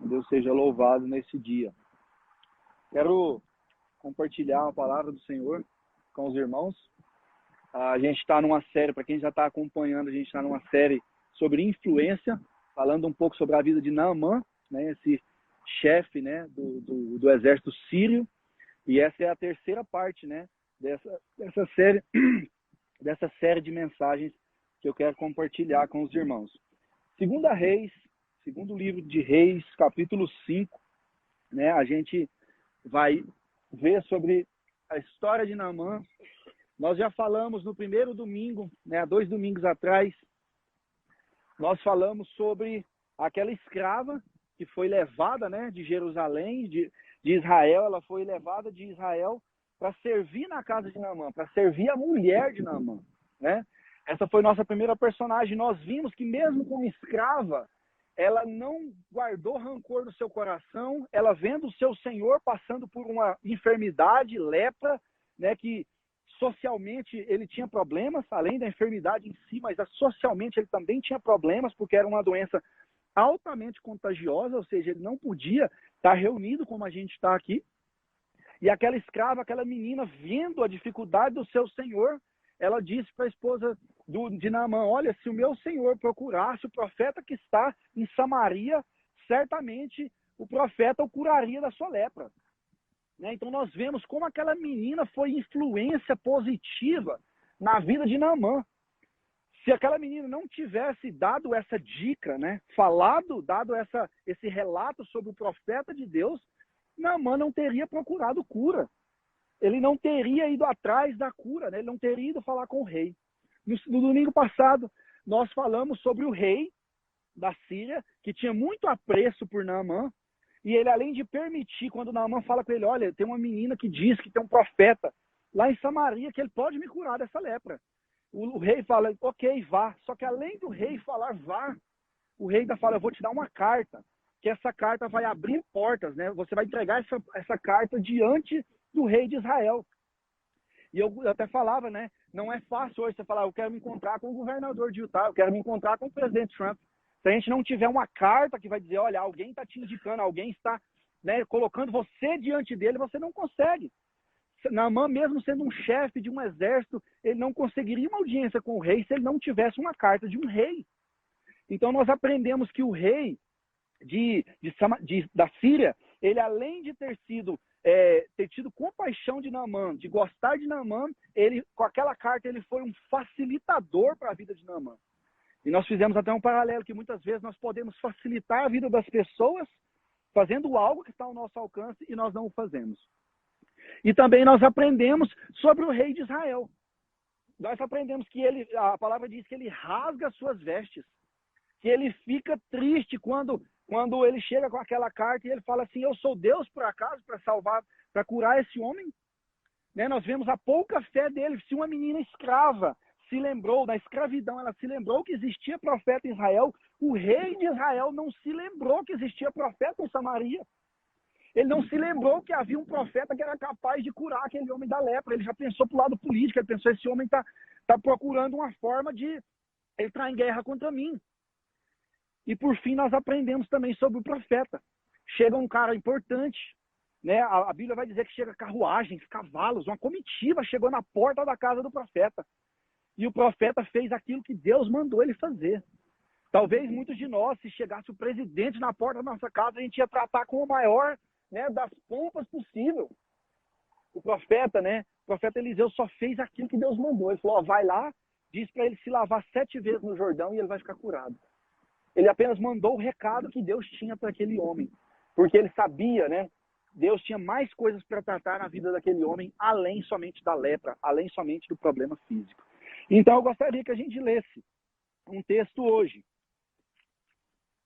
Deus seja louvado nesse dia. Quero compartilhar a palavra do Senhor com os irmãos. A gente está numa série, para quem já está acompanhando, a gente está numa série sobre influência, falando um pouco sobre a vida de Naamã, né, esse chefe, né, do exército sírio. E essa é a terceira parte, né, dessa série de mensagens que eu quero compartilhar com os irmãos. Segundo livro de Reis, capítulo 5, né, a gente vai ver sobre a história de Naamã. Nós já falamos no primeiro domingo, né, há 2 domingos atrás, nós falamos sobre aquela escrava que foi levada, né, de Jerusalém, de Israel. Ela foi levada de Israel para servir na casa de Naamã, para servir a mulher de Naamã, né? Essa foi nossa primeira personagem. Nós vimos que mesmo como escrava, ela não guardou rancor no seu coração. Ela vendo o seu senhor passando por uma enfermidade, lepra, né, que socialmente ele tinha problemas, além da enfermidade em si, mas socialmente ele também tinha problemas, porque era uma doença altamente contagiosa, ou seja, ele não podia estar reunido como a gente está aqui. E aquela escrava, aquela menina, vendo a dificuldade do seu senhor, ela disse para a esposa de Naamã: olha, se o meu senhor procurasse o profeta que está em Samaria, certamente o profeta o curaria da sua lepra. Né? Então nós vemos como aquela menina foi influência positiva na vida de Naamã. Se aquela menina não tivesse dado essa dica, né, dado esse relato sobre o profeta de Deus, Naamã não teria procurado cura. Ele não teria ido atrás da cura, né? Ele não teria ido falar com o rei. No domingo passado, nós falamos sobre o rei da Síria, que tinha muito apreço por Naamã, e ele, além de permitir, quando Naamã fala com ele: olha, tem uma menina que diz que tem um profeta lá em Samaria que ele pode me curar dessa lepra. O rei fala: ok, vá. Só que além do rei falar vá, o rei ainda fala: eu vou te dar uma carta, que essa carta vai abrir portas, né? Você vai entregar essa carta diante do rei de Israel. E eu até falava, né? Não é fácil hoje você falar: eu quero me encontrar com o governador de Utah, eu quero me encontrar com o presidente Trump. Se a gente não tiver uma carta que vai dizer: olha, alguém está te indicando, alguém está, né, colocando você diante dele, você não consegue. Naamã, mesmo sendo um chefe de um exército, ele não conseguiria uma audiência com o rei se ele não tivesse uma carta de um rei. Então nós aprendemos que o rei da Síria, ele, além de ter tido compaixão de Naamã, de gostar de Naamã, ele, com aquela carta, ele foi um facilitador para a vida de Naamã. E nós fizemos até um paralelo que muitas vezes nós podemos facilitar a vida das pessoas fazendo algo que está ao nosso alcance e nós não o fazemos. E também nós aprendemos sobre o rei de Israel. Nós aprendemos que a palavra diz que ele rasga suas vestes, que ele fica triste quando ele chega com aquela carta e ele fala assim: eu sou Deus por acaso para salvar, para curar esse homem? Né? Nós vemos a pouca fé dele. Se uma menina escrava se lembrou da escravidão, ela se lembrou que existia profeta em Israel, o rei de Israel não se lembrou que existia profeta em Samaria. Ele não se lembrou que havia um profeta que era capaz de curar aquele homem da lepra. Ele já pensou para o lado político, ele pensou: esse homem está procurando uma forma de entrar em guerra contra mim. E por fim nós aprendemos também sobre o profeta. Chega um cara importante, né? A Bíblia vai dizer que chega carruagens, cavalos, uma comitiva chegou na porta da casa do profeta. E o profeta fez aquilo que Deus mandou ele fazer. Talvez muitos de nós, se chegasse o presidente na porta da nossa casa, a gente ia tratar com o maior, né, das pompas possível. O profeta Eliseu só fez aquilo que Deus mandou. Ele falou: vai lá, diz para ele se lavar 7 vezes no Jordão e ele vai ficar curado. Ele apenas mandou o recado que Deus tinha para aquele homem. Porque ele sabia, né? Deus tinha mais coisas para tratar na vida daquele homem, além somente da lepra, além somente do problema físico. Então eu gostaria que a gente lesse um texto hoje,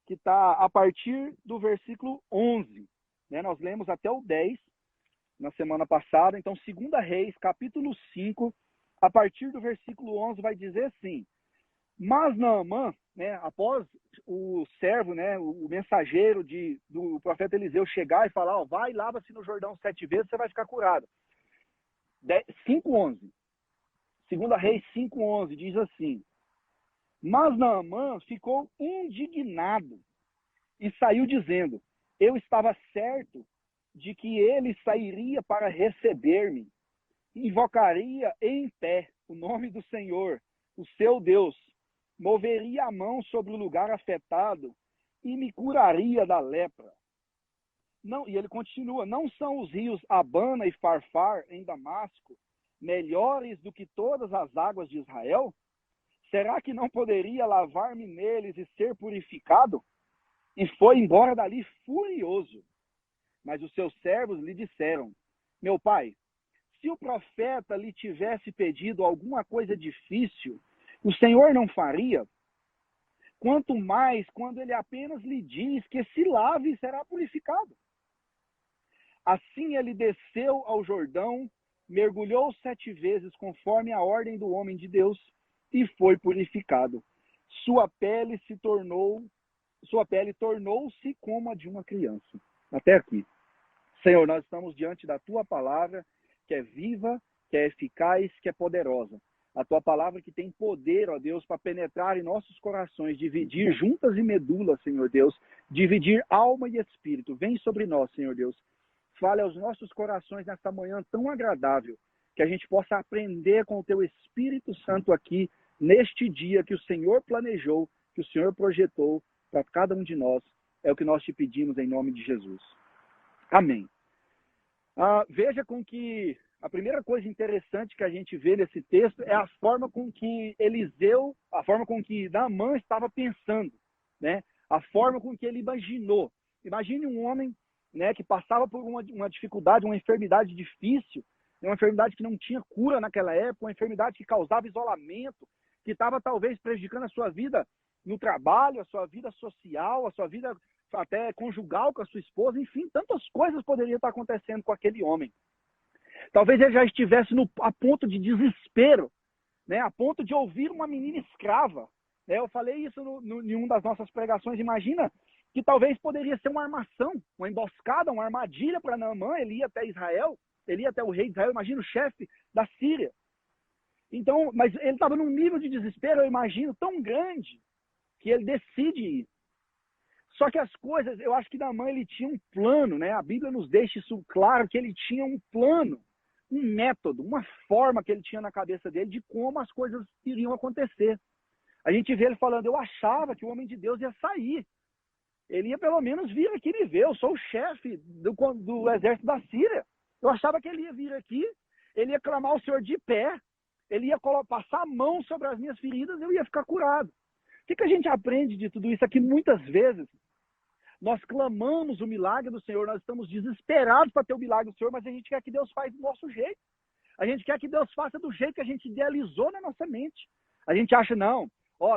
que está a partir do versículo 11. Né? Nós lemos até o 10 na semana passada. Então, 2 Reis, capítulo 5, a partir do versículo 11, vai dizer assim: mas Naamã, né, após o servo, né, o mensageiro do profeta Eliseu chegar e falar: vai, lava-se no Jordão 7 vezes, você vai ficar curado. 5:11. 2 Reis 5:11 diz assim: mas Naamã ficou indignado e saiu dizendo: eu estava certo de que ele sairia para receber-me, invocaria em pé o nome do Senhor, o seu Deus, moveria a mão sobre o lugar afetado e me curaria da lepra. Não, e ele continua, não são os rios Abana e Farfar em Damasco melhores do que todas as águas de Israel? Será que não poderia lavar-me neles e ser purificado? E foi embora dali furioso. Mas os seus servos lhe disseram, meu pai, se o profeta lhe tivesse pedido alguma coisa difícil, o Senhor não faria? Quanto mais quando ele apenas lhe diz que se lave e será purificado. Assim ele desceu ao Jordão, mergulhou 7 vezes conforme a ordem do homem de Deus e foi purificado. Sua pele tornou-se como a de uma criança. Até aqui. Senhor, nós estamos diante da tua palavra, que é viva, que é eficaz, que é poderosa. A tua palavra que tem poder, ó Deus, para penetrar em nossos corações, dividir juntas e medulas, Senhor Deus, dividir alma e espírito. Vem sobre nós, Senhor Deus. Fale aos nossos corações nesta manhã tão agradável, que a gente possa aprender com o teu Espírito Santo aqui, neste dia que o Senhor planejou, que o Senhor projetou para cada um de nós. É o que nós te pedimos em nome de Jesus. Amém. Veja com que a primeira coisa interessante que a gente vê nesse texto é a forma com que Eliseu, a forma com que Naamã estava pensando, né? A forma com que ele imaginou. Imagine um homem, né, que passava por uma dificuldade, uma enfermidade difícil, uma enfermidade que não tinha cura naquela época, uma enfermidade que causava isolamento, que estava talvez prejudicando a sua vida no trabalho, a sua vida social, a sua vida até conjugal com a sua esposa, enfim, tantas coisas poderiam estar acontecendo com aquele homem. Talvez ele já estivesse a ponto de desespero, né, a ponto de ouvir uma menina escrava. Né? Eu falei isso em uma das nossas pregações. Imagina que talvez poderia ser uma armação, uma emboscada, uma armadilha para Naamã. Ele ia até Israel, ele ia até o rei de Israel, imagina o chefe da Síria. Então, mas ele estava num nível de desespero, eu imagino, tão grande, que ele decide ir. Só que as coisas, eu acho que Naamã ele tinha um plano, né? A Bíblia nos deixa isso claro, que ele tinha um plano, um método, uma forma que ele tinha na cabeça dele de como as coisas iriam acontecer. A gente vê ele falando, eu achava que o homem de Deus ia sair. Ele ia pelo menos vir aqui me ver, eu sou o chefe do exército da Síria. Eu achava que ele ia vir aqui, ele ia clamar ao Senhor de pé, ele ia passar a mão sobre as minhas feridas e eu ia ficar curado. O que a gente aprende de tudo isso aqui? Muitas vezes nós clamamos o milagre do Senhor, nós estamos desesperados para ter o milagre do Senhor, mas a gente quer que Deus faça do nosso jeito. A gente quer que Deus faça do jeito que a gente idealizou na nossa mente. A gente acha, não,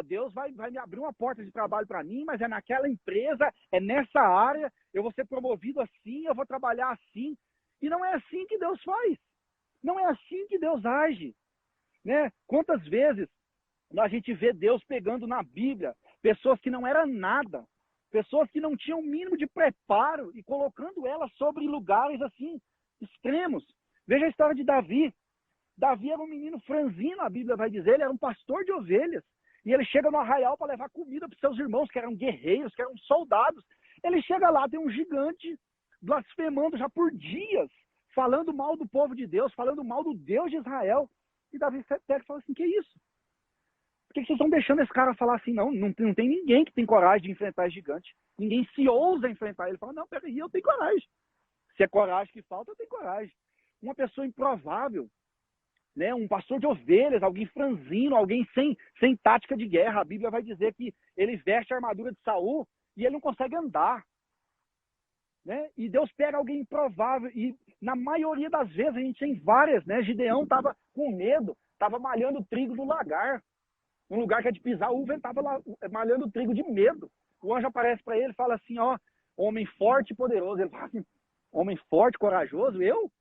Deus vai me abrir uma porta de trabalho para mim, mas é naquela empresa, é nessa área, eu vou ser promovido assim, eu vou trabalhar assim. E não é assim que Deus faz. Não é assim que Deus age. Né? Quantas vezes a gente vê Deus pegando na Bíblia pessoas que não eram nada, pessoas que não tinham o mínimo de preparo e colocando elas sobre lugares assim, extremos. Veja a história de Davi. Davi era um menino franzino, a Bíblia vai dizer, ele era um pastor de ovelhas. E ele chega no arraial para levar comida para os seus irmãos, que eram guerreiros, que eram soldados. Ele chega lá, tem um gigante blasfemando já por dias, falando mal do povo de Deus, falando mal do Deus de Israel. E Davi pega e fala assim, que isso? Por que vocês estão deixando esse cara falar assim? Não tem ninguém que tem coragem de enfrentar esse gigante. Ninguém se ousa enfrentar ele. Ele fala, não, peraí, eu tenho coragem. Se é coragem que falta, eu tenho coragem. Uma pessoa improvável, né? Um pastor de ovelhas, alguém franzino, alguém sem tática de guerra. A Bíblia vai dizer que ele veste a armadura de Saul e ele não consegue andar. Né? E Deus pega alguém improvável. E na maioria das vezes, a gente tem várias, né? Gideão estava com medo, estava malhando trigo no lagar. Um lugar que é de pisar uva, ele estava lá malhando trigo de medo. O anjo aparece para ele e fala assim, homem forte e poderoso. Ele fala assim, homem forte, corajoso? Eu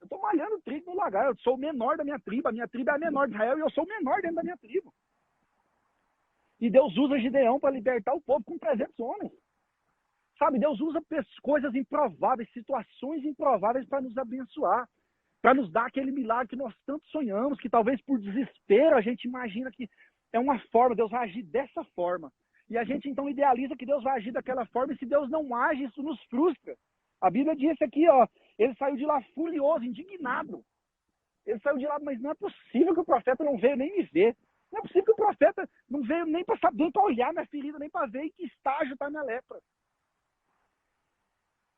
estou malhando trigo no lagar, eu sou o menor da minha tribo, a minha tribo é a menor de Israel e eu sou o menor dentro da minha tribo. E Deus usa Gideão para libertar o povo com 300 homens. Sabe, Deus usa coisas improváveis, situações improváveis para nos abençoar, para nos dar aquele milagre que nós tanto sonhamos, que talvez por desespero a gente imagina que é uma forma, Deus vai agir dessa forma. E a gente então idealiza que Deus vai agir daquela forma, e se Deus não age, isso nos frustra. A Bíblia diz aqui, ó, ele saiu de lá furioso, indignado. Ele saiu de lá, mas não é possível que o profeta não veio nem me ver. Não é possível que o profeta não veio nem para saber, nem para olhar minha ferida, nem para ver em que estágio está minha lepra.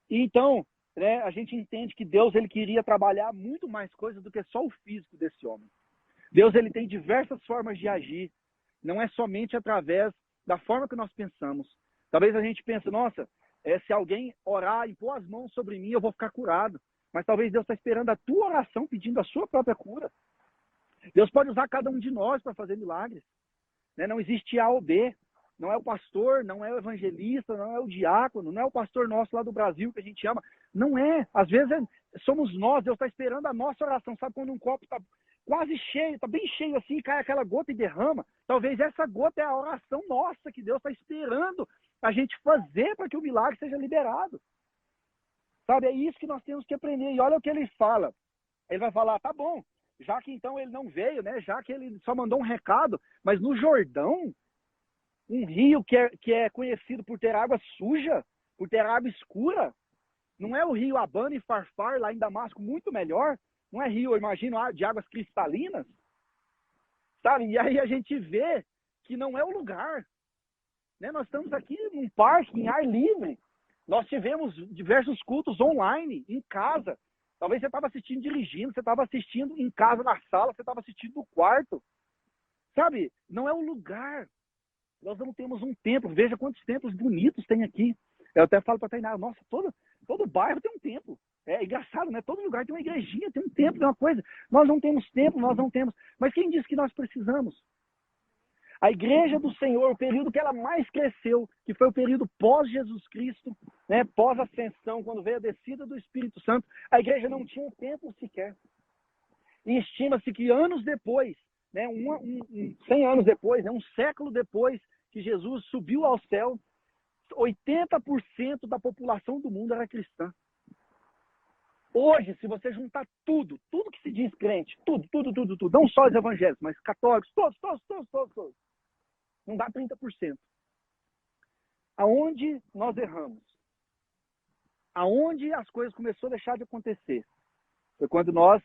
E então, né, a gente entende que Deus ele queria trabalhar muito mais coisas do que só o físico desse homem. Deus ele tem diversas formas de agir. Não é somente através da forma que nós pensamos. Talvez a gente pense, nossa, se alguém orar, impor as mãos sobre mim, eu vou ficar curado. Mas talvez Deus está esperando a tua oração, pedindo a sua própria cura. Deus pode usar cada um de nós para fazer milagres. Né? Não existe A ou B. Não é o pastor, não é o evangelista, não é o diácono, não é o pastor nosso lá do Brasil que a gente ama. Não é. Às vezes somos nós, Deus está esperando a nossa oração. Sabe quando um copo está quase cheio, está bem cheio assim, cai aquela gota e derrama? Talvez essa gota é a oração nossa que Deus está esperando a gente fazer para que o milagre seja liberado. Sabe, é isso que nós temos que aprender. E olha o que ele fala. Ele vai falar, tá bom, já que então ele não veio, né? Já que ele só mandou um recado, mas no Jordão, um rio que é conhecido por ter água suja, por ter água escura, não é o rio Abana e Farfar lá em Damasco, muito melhor? Não é rio, eu imagino, de águas cristalinas? Sabe? E aí a gente vê que não é o lugar. Né? Nós estamos aqui num parque, em ar livre. Nós tivemos diversos cultos online, em casa. Talvez você estava assistindo dirigindo, você estava assistindo em casa, na sala, você estava assistindo no quarto. Sabe? Não é o lugar. Nós não temos um templo. Veja quantos templos bonitos tem aqui. Eu até falo para a Tainara, nossa, todo bairro tem um templo. É engraçado, né? Todo lugar tem uma igrejinha, tem um templo, tem uma coisa. Nós não temos templo, nós não temos. Mas quem disse que nós precisamos? A igreja do Senhor, o período que ela mais cresceu, que foi o período pós-Jesus Cristo, né? Pós-ascensão, quando veio a descida do Espírito Santo, a igreja não tinha um templo sequer. E estima-se que anos depois, né, 100 anos depois, né, um século depois que Jesus subiu ao céu, 80% da população do mundo era cristã. Hoje, se você juntar tudo que se diz crente, tudo, não só os evangélicos, mas católicos, todos, não dá 30%. Aonde nós erramos? Aonde as coisas começaram a deixar de acontecer? Foi quando nós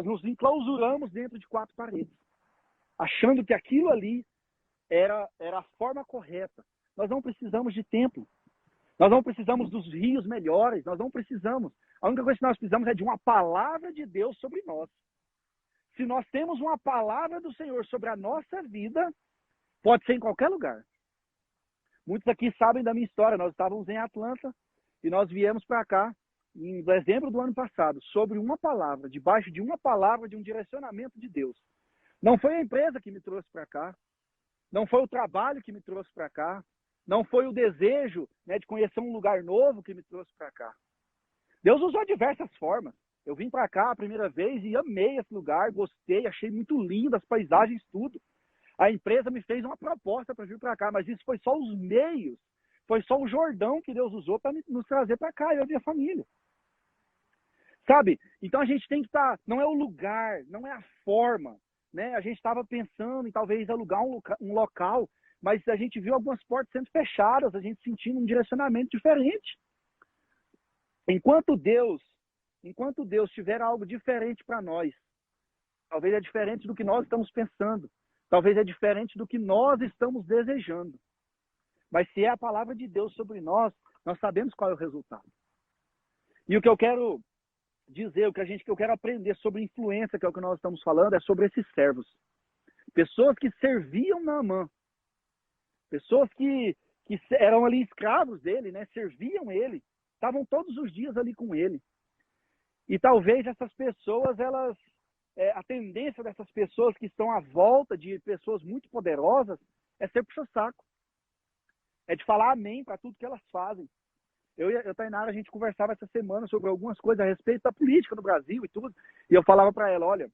nos enclausuramos dentro de 4 paredes, achando que aquilo ali era a forma correta. Nós não precisamos de templo. Nós não precisamos dos rios melhores. Nós não precisamos. A única coisa que nós precisamos é de uma palavra de Deus sobre nós. Se nós temos uma palavra do Senhor sobre a nossa vida, pode ser em qualquer lugar. Muitos aqui sabem da minha história. Nós estávamos em Atlanta e nós viemos para cá em dezembro do ano passado, sobre uma palavra, debaixo de uma palavra, de um direcionamento de Deus. Não foi a empresa que me trouxe para cá. Não foi o trabalho que me trouxe para cá. Não foi o desejo, né, de conhecer um lugar novo que me trouxe para cá. Deus usou diversas formas. Eu vim para cá a primeira vez e amei esse lugar, gostei, achei muito lindo as paisagens, tudo. A empresa me fez uma proposta para vir para cá, mas isso foi só os meios. Foi só o Jordão que Deus usou para nos trazer para cá, eu e a minha família. Sabe? Então a gente tem que estar... Não é o lugar, não é a forma. Né? A gente estava pensando em talvez alugar um local, mas a gente viu algumas portas sendo fechadas, a gente sentindo um direcionamento diferente. Enquanto Deus tiver algo diferente para nós, talvez é diferente do que nós estamos pensando, talvez é diferente do que nós estamos desejando. Mas se é a palavra de Deus sobre nós, nós sabemos qual é o resultado. E o que eu quero dizer, o que eu quero aprender sobre influência, que é o que nós estamos falando, é sobre esses servos. Pessoas que serviam Naamã. Pessoas que eram ali escravos dele, né? Serviam ele. Estavam todos os dias ali com ele. E talvez essas pessoas, a tendência dessas pessoas que estão à volta de pessoas muito poderosas é ser puxa-saco. É de falar amém para tudo que elas fazem. Eu e a Tainara, a gente conversava essa semana sobre algumas coisas a respeito da política no Brasil e tudo. E eu falava para ela, olha,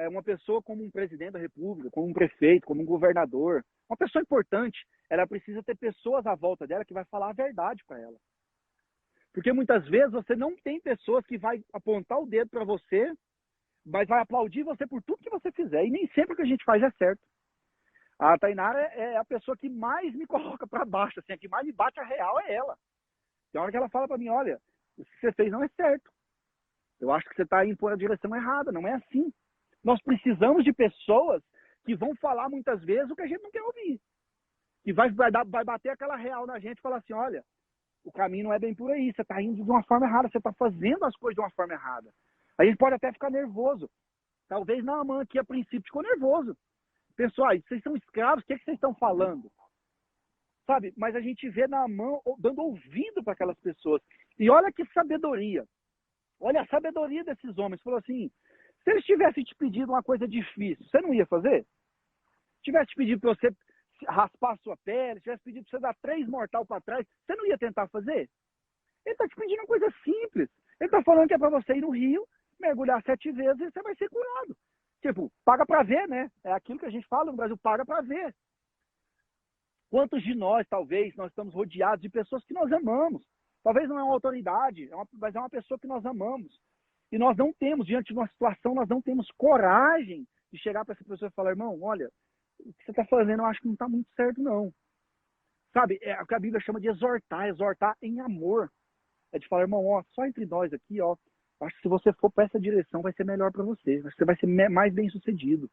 uma pessoa como um presidente da República, como um prefeito, como um governador, uma pessoa importante, ela precisa ter pessoas à volta dela que vai falar a verdade para ela. Porque muitas vezes você não tem pessoas que vai apontar o dedo para você, mas vai aplaudir você por tudo que você fizer. E nem sempre o que a gente faz é certo. A Tainara é a pessoa que mais me coloca para baixo, assim, a que mais me bate a real é ela. Tem hora que ela fala para mim, olha, o que você fez não é certo. Eu acho que você está indo por a direção errada, não é assim. Nós precisamos de pessoas que vão falar muitas vezes o que a gente não quer ouvir. Que vai bater aquela real na gente e falar assim, olha, o caminho não é bem por aí, você está indo de uma forma errada, você está fazendo as coisas de uma forma errada. A gente pode até ficar nervoso. Talvez Naamã aqui a princípio ficou nervoso. Pensou, vocês são escravos, o que vocês estão falando? Sabe? Mas a gente vê Naamã dando ouvido para aquelas pessoas. E olha que sabedoria. Olha a sabedoria desses homens. Falou assim, se eles tivessem te pedido uma coisa difícil, você não ia fazer? Se tivesse te pedido para você raspar a sua pele, se tivesse pedido para você dar 3 mortal para trás, você não ia tentar fazer? Ele está te pedindo uma coisa simples. Ele está falando que é para você ir no rio, mergulhar 7 vezes e você vai ser curado. Tipo, paga para ver, né? É aquilo que a gente fala no Brasil, paga para ver. Quantos de nós, talvez, nós estamos rodeados de pessoas que nós amamos? Talvez não é uma autoridade, mas é uma pessoa que nós amamos. E nós não temos, diante de uma situação, nós não temos coragem de chegar para essa pessoa e falar, irmão, olha, o que você está fazendo eu acho que não está muito certo, não. Sabe, é o que a Bíblia chama de exortar em amor. É de falar, irmão, ó, só entre nós aqui, ó, acho que se você for para essa direção vai ser melhor para você. Acho que você vai ser mais bem sucedido.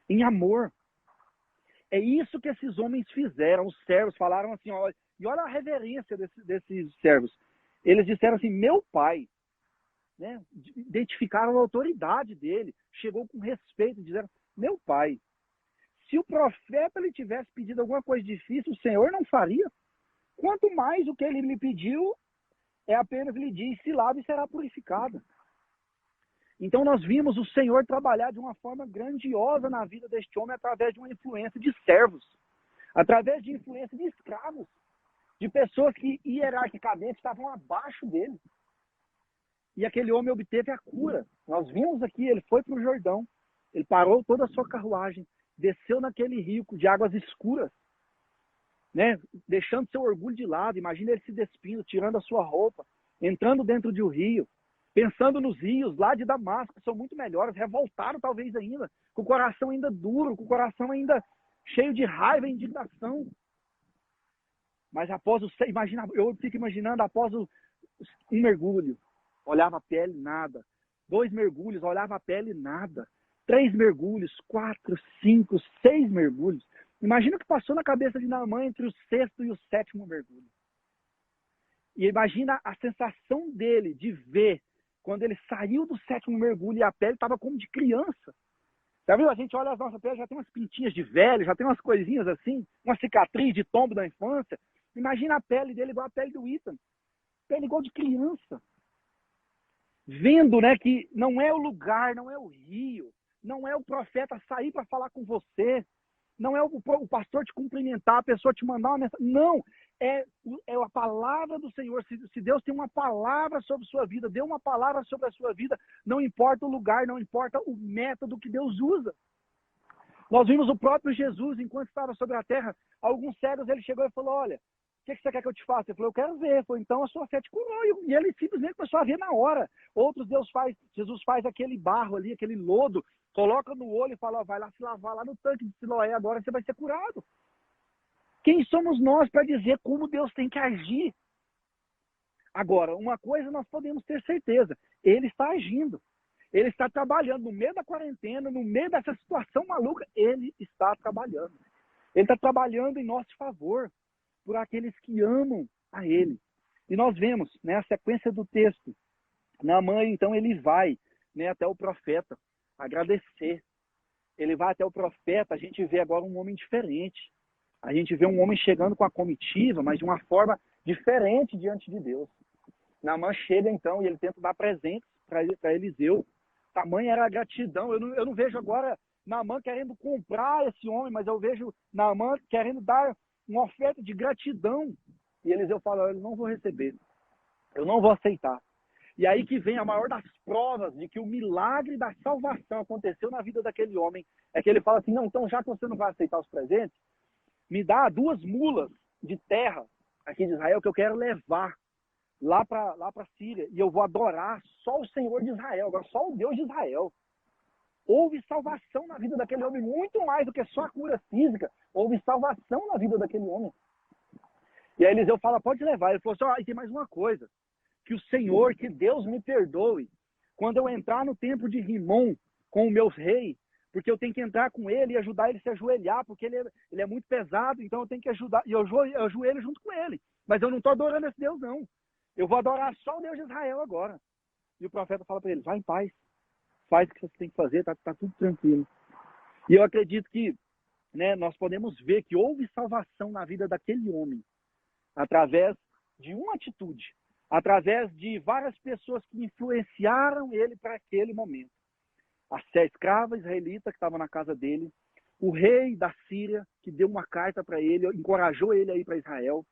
Em amor. É isso que esses homens fizeram. Os servos falaram assim, ó, e olha a reverência desses servos. Eles disseram assim, meu pai, né? Identificaram a autoridade dele, chegou com respeito, disseram, meu pai, se o profeta lhe tivesse pedido alguma coisa difícil, o Senhor não faria? Quanto mais o que ele me pediu, é apenas lhe diz, se lave e será purificada. Então nós vimos o Senhor trabalhar de uma forma grandiosa na vida deste homem através de uma influência de servos, através de influência de escravos, de pessoas que hierarquicamente estavam abaixo dele. E aquele homem obteve a cura. Nós vimos aqui, ele foi para o Jordão, ele parou toda a sua carruagem, desceu naquele rio de águas escuras, né? Deixando seu orgulho de lado. Imagina ele se despindo, tirando a sua roupa, entrando dentro de um rio, pensando nos rios lá de Damasco, que são muito melhores, revoltaram talvez ainda, com o coração ainda duro, com o coração ainda cheio de raiva e indignação. Mas após eu fico imaginando, após um mergulho, olhava a pele, nada. 2 mergulhos, olhava a pele, nada. 3 mergulhos, 4, 5, 6 mergulhos. Imagina o que passou na cabeça de Naamã entre o 6º e o 7º mergulho. E imagina a sensação dele de ver quando ele saiu do 7º mergulho e a pele estava como de criança. Já viu? A gente olha as nossas peles, já tem umas pintinhas de velho, já tem umas coisinhas assim, uma cicatriz de tombo da infância. Imagina a pele dele igual a pele do Ethan. Pele igual de criança. Vendo, né, que não é o lugar, não é o rio, não é o profeta sair para falar com você, não é o pastor te cumprimentar, a pessoa te mandar uma mensagem. Não, é a palavra do Senhor. Se Deus tem uma palavra sobre a sua vida, deu uma palavra sobre a sua vida, não importa o lugar, não importa o método que Deus usa. Nós vimos o próprio Jesus, enquanto estava sobre a terra, alguns cegos, ele chegou e falou, olha, o que você quer que eu te faça? Ele falou, eu quero ver. Ele falou, então a sua fé te curou. E ele simplesmente começou a ver na hora. Outros Jesus faz aquele barro ali, aquele lodo, coloca no olho e fala, vai lá se lavar lá no tanque de Siloé, agora você vai ser curado. Quem somos nós para dizer como Deus tem que agir? Agora, uma coisa nós podemos ter certeza, ele está agindo. Ele está trabalhando no meio da quarentena, no meio dessa situação maluca, ele está trabalhando. Ele está trabalhando em nosso favor, por aqueles que amam a ele. E nós vemos, né, a sequência do texto. Naamã, então, ele vai, né, até o profeta agradecer. Ele vai até o profeta, a gente vê agora um homem diferente. A gente vê um homem chegando com a comitiva, mas de uma forma diferente diante de Deus. Naamã chega, então, e ele tenta dar presentes para Eliseu. Tamanha era a gratidão. Eu não vejo agora Naamã querendo comprar esse homem, mas eu vejo Naamã querendo dar uma oferta de gratidão. E Eliseu fala, eu não vou receber. Eu não vou aceitar. E aí que vem a maior das provas de que o milagre da salvação aconteceu na vida daquele homem. É que ele fala assim, não, então já que você não vai aceitar os presentes, me dá 2 mulas de terra aqui de Israel que eu quero levar lá para a Síria. E eu vou adorar só o Senhor de Israel, agora só o Deus de Israel. Houve salvação na vida daquele homem, muito mais do que só a cura física. Houve salvação na vida daquele homem. E aí Eliseu fala, pode levar. Ele falou assim, e tem mais uma coisa. Que o Senhor, que Deus me perdoe, quando eu entrar no templo de Rimon com o meu rei, porque eu tenho que entrar com ele e ajudar ele a se ajoelhar, porque ele é muito pesado, então eu tenho que ajudar, e eu ajoelho junto com ele. Mas eu não estou adorando esse Deus, não. Eu vou adorar só o Deus de Israel agora. E o profeta fala para ele, vai em paz, faz o que você tem que fazer, tá tudo tranquilo. E eu acredito que, né, nós podemos ver que houve salvação na vida daquele homem, através de uma atitude, através de várias pessoas que influenciaram ele para aquele momento. A escrava israelita que estava na casa dele, o rei da Síria, que deu uma carta para ele, encorajou ele a ir para Israel,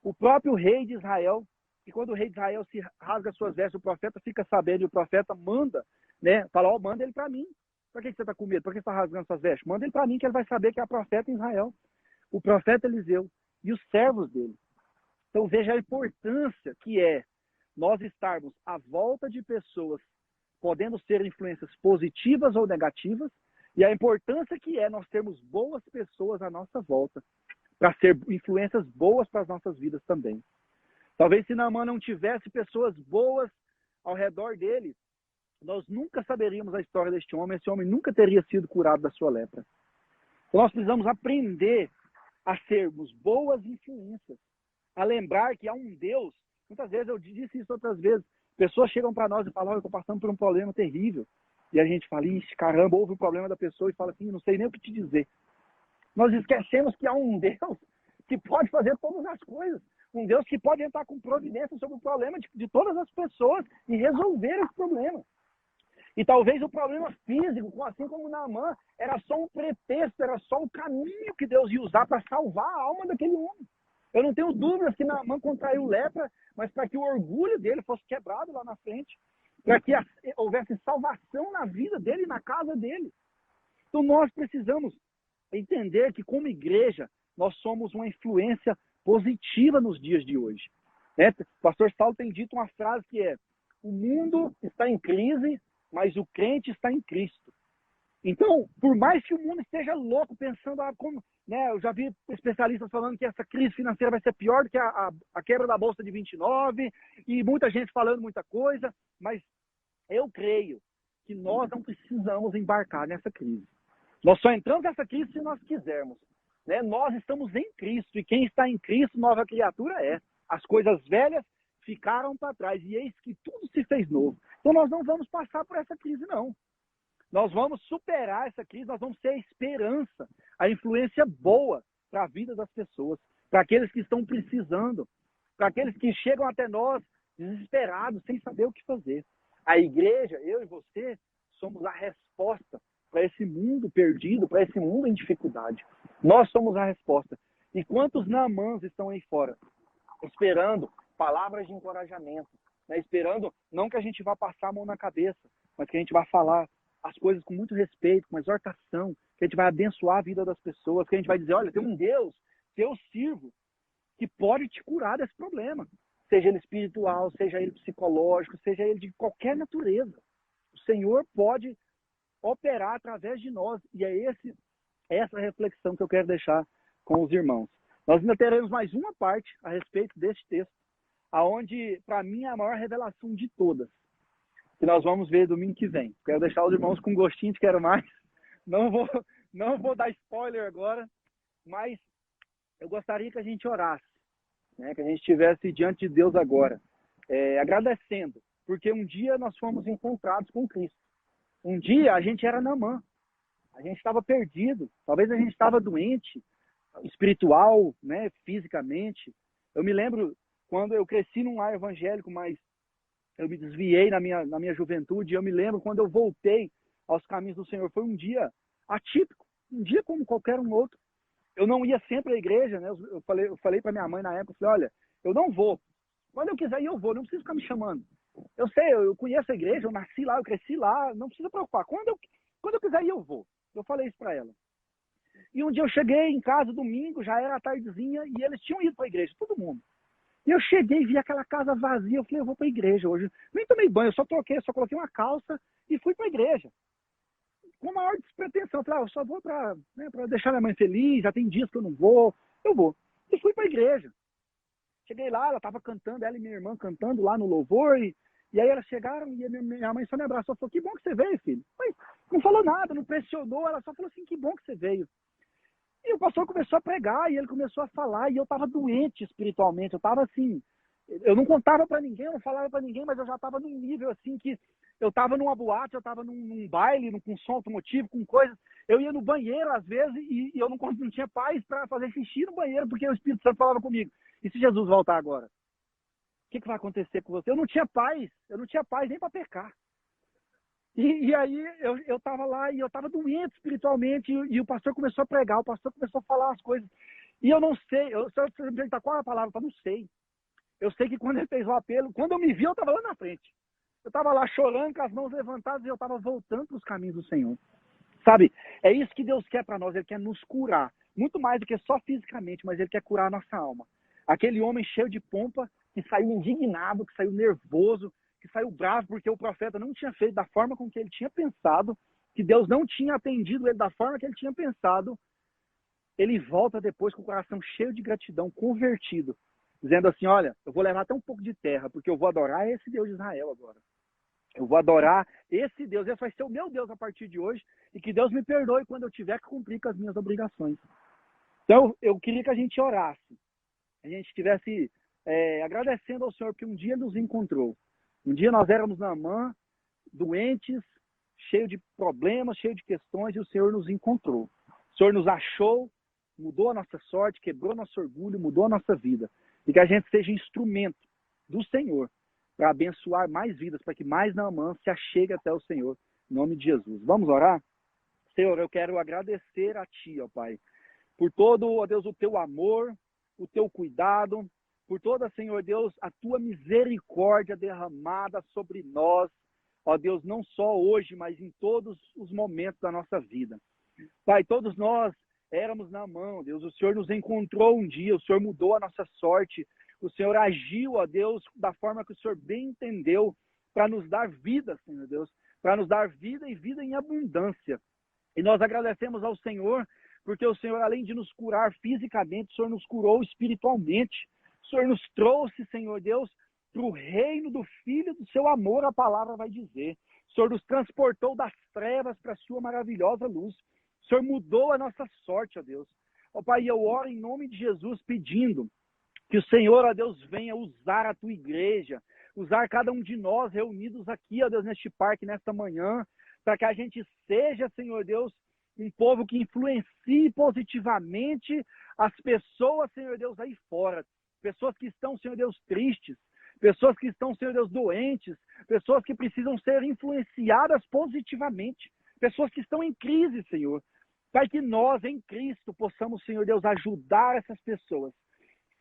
o próprio rei de Israel, e quando o rei de Israel se rasga suas vestes, o profeta fica sabendo, e o profeta manda, né, fala, manda ele para mim. Para que você está com medo? Por que você está rasgando suas vestes? Manda ele para mim, que ele vai saber que é profeta em Israel. O profeta Eliseu e os servos dele. Então veja a importância que é nós estarmos à volta de pessoas podendo ser influências positivas ou negativas, e a importância que é nós termos boas pessoas à nossa volta, para ser influências boas para as nossas vidas também. Talvez se Naamã não tivesse pessoas boas ao redor dele, nós nunca saberíamos a história deste homem, esse homem nunca teria sido curado da sua lepra. Então nós precisamos aprender a sermos boas influências, a lembrar que há um Deus. Muitas vezes, eu disse isso outras vezes, pessoas chegam para nós e falam, eu estou passando por um problema terrível. E a gente fala, ixi, caramba, houve o problema da pessoa, e fala assim, não sei nem o que te dizer. Nós esquecemos que há um Deus que pode fazer todas as coisas. Um Deus que pode entrar com providência sobre o problema de todas as pessoas e resolver esse problema. E talvez o problema físico, assim como Naamã, era só um pretexto, era só um caminho que Deus ia usar para salvar a alma daquele homem. Eu não tenho dúvidas que Naamã contraiu lepra, mas para que o orgulho dele fosse quebrado lá na frente, para que houvesse salvação na vida dele e na casa dele. Então nós precisamos entender que, como igreja, nós somos uma influência positiva nos dias de hoje. O pastor Saulo tem dito uma frase que é: o mundo está em crise, mas o crente está em Cristo. Então, por mais que o mundo esteja louco, pensando, como, né, eu já vi especialistas falando que essa crise financeira vai ser pior do que a quebra da Bolsa de 29, e muita gente falando muita coisa, mas eu creio que nós não precisamos embarcar nessa crise. Nós só entramos nessa crise se nós quisermos. Né? Nós estamos em Cristo, e quem está em Cristo, nova criatura é. As coisas velhas ficaram para trás, e eis que tudo se fez novo. Então nós não vamos passar por essa crise, não. Nós vamos superar essa crise, nós vamos ser a esperança, a influência boa para a vida das pessoas, para aqueles que estão precisando, para aqueles que chegam até nós desesperados, sem saber o que fazer. A igreja, eu e você, somos a resposta para esse mundo perdido, para esse mundo em dificuldade. Nós somos a resposta. E quantos Naamãs estão aí fora, esperando palavras de encorajamento, né? Esperando não que a gente vá passar a mão na cabeça, mas que a gente vá falar as coisas com muito respeito, com exortação, que a gente vai abençoar a vida das pessoas, que a gente vai dizer, olha, tem um Deus que eu sirvo, que pode te curar desse problema. Seja ele espiritual, seja ele psicológico, seja ele de qualquer natureza. O Senhor pode operar através de nós. E é essa reflexão que eu quero deixar com os irmãos. Nós ainda teremos mais uma parte a respeito deste texto, aonde, para mim, é a maior revelação de todas, que nós vamos ver domingo que vem. Quero deixar os irmãos com gostinho de quero mais. Não vou dar spoiler agora, mas eu gostaria que a gente orasse, né? Que a gente estivesse diante de Deus agora, agradecendo, porque um dia nós fomos encontrados com Cristo. Um dia a gente era Naamã, a gente estava perdido, talvez a gente estava doente, espiritual, né? Fisicamente. Eu me lembro quando eu cresci num lar evangélico, mas eu me desviei na minha juventude, e eu me lembro quando eu voltei aos caminhos do Senhor. Foi um dia atípico, um dia como qualquer um outro. Eu não ia sempre à igreja, né? Eu falei para minha mãe na época, eu falei, olha, eu não vou. Quando eu quiser ir, eu vou, não precisa ficar me chamando. Eu sei, eu conheço a igreja, eu nasci lá, eu cresci lá, não precisa preocupar. Quando eu quiser ir, eu vou. Eu falei isso para ela. E um dia eu cheguei em casa, domingo, já era a tardezinha, e eles tinham ido para a igreja, todo mundo. E eu cheguei e vi aquela casa vazia. Eu falei, eu vou para a igreja hoje. Nem tomei banho, eu só coloquei uma calça e fui para a igreja. com a maior despretensão. Falei, eu só vou para deixar minha mãe feliz, já tem dias que eu não vou, eu vou. E fui para a igreja. Cheguei lá, ela estava cantando, ela e minha irmã cantando lá no louvor, e aí elas chegaram e minha mãe só me abraçou e falou, que bom que você veio, filho. Mas não falou nada, não pressionou, ela só falou assim, que bom que você veio. E o pastor começou a pregar, e ele começou a falar, e eu estava doente espiritualmente, eu estava assim, eu não contava para ninguém, eu não falava para ninguém, mas eu já estava num nível assim que eu estava numa boate, eu estava num baile, com som automotivo, com coisas, eu ia no banheiro às vezes e eu não tinha paz para fazer xixi no banheiro, porque o Espírito Santo falava comigo, e se Jesus voltar agora? O que vai acontecer com você? Eu não tinha paz nem para pecar. E aí eu estava lá e eu estava doente espiritualmente e o pastor começou a pregar, o pastor começou a falar as coisas. E eu não sei, se você me perguntar qual é a palavra, eu não sei. Eu sei que quando ele fez o apelo, quando eu me vi, eu estava lá na frente. Eu estava lá chorando, com as mãos levantadas, e eu estava voltando para os caminhos do Senhor. Sabe, é isso que Deus quer para nós, Ele quer nos curar. Muito mais do que só fisicamente, mas Ele quer curar a nossa alma. Aquele homem cheio de pompa, que saiu indignado, que saiu nervoso, que saiu bravo, porque o profeta não tinha feito da forma com que ele tinha pensado, que Deus não tinha atendido ele da forma que ele tinha pensado, ele volta depois com o coração cheio de gratidão, convertido, dizendo assim, olha, eu vou levar até um pouco de terra, porque eu vou adorar esse Deus de Israel agora. Eu vou adorar esse Deus, esse vai ser o meu Deus a partir de hoje, e que Deus me perdoe quando eu tiver que cumprir com as minhas obrigações. Então, eu queria que a gente orasse, a gente estivesse agradecendo ao Senhor, porque um dia nos encontrou. Um dia nós éramos Naamã, doentes, cheio de problemas, cheio de questões, e o Senhor nos encontrou. O Senhor nos achou, mudou a nossa sorte, quebrou nosso orgulho, mudou a nossa vida. E que a gente seja instrumento do Senhor para abençoar mais vidas, para que mais Naamã se achegue até o Senhor, em nome de Jesus. Vamos orar? Senhor, eu quero agradecer a Ti, ó Pai, por todo, ó Deus, o Teu amor, o Teu cuidado, por toda, Senhor Deus, a Tua misericórdia derramada sobre nós, ó Deus, não só hoje, mas em todos os momentos da nossa vida. Pai, todos nós éramos na mão, Deus, o Senhor nos encontrou um dia, o Senhor mudou a nossa sorte, o Senhor agiu, ó Deus, da forma que o Senhor bem entendeu, para nos dar vida, Senhor Deus, para nos dar vida e vida em abundância. E nós agradecemos ao Senhor, porque o Senhor, além de nos curar fisicamente, o Senhor nos curou espiritualmente. O Senhor nos trouxe, Senhor Deus, para o reino do Filho do seu amor, a palavra vai dizer. O Senhor nos transportou das trevas para a sua maravilhosa luz. O Senhor mudou a nossa sorte, ó Deus. Ó Pai, eu oro em nome de Jesus pedindo que o Senhor, ó Deus, venha usar a tua igreja, usar cada um de nós reunidos aqui, ó Deus, neste parque, nesta manhã, para que a gente seja, Senhor Deus, um povo que influencie positivamente as pessoas, Senhor Deus, aí fora. Pessoas que estão, Senhor Deus, tristes, pessoas que estão, Senhor Deus, doentes, pessoas que precisam ser influenciadas positivamente, pessoas que estão em crise, Senhor. Pai, que nós, em Cristo, possamos, Senhor Deus, ajudar essas pessoas,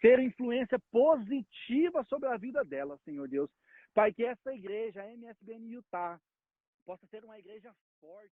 ser influência positiva sobre a vida delas, Senhor Deus. Pai, que essa igreja, a MSBN Utah, possa ser uma igreja forte.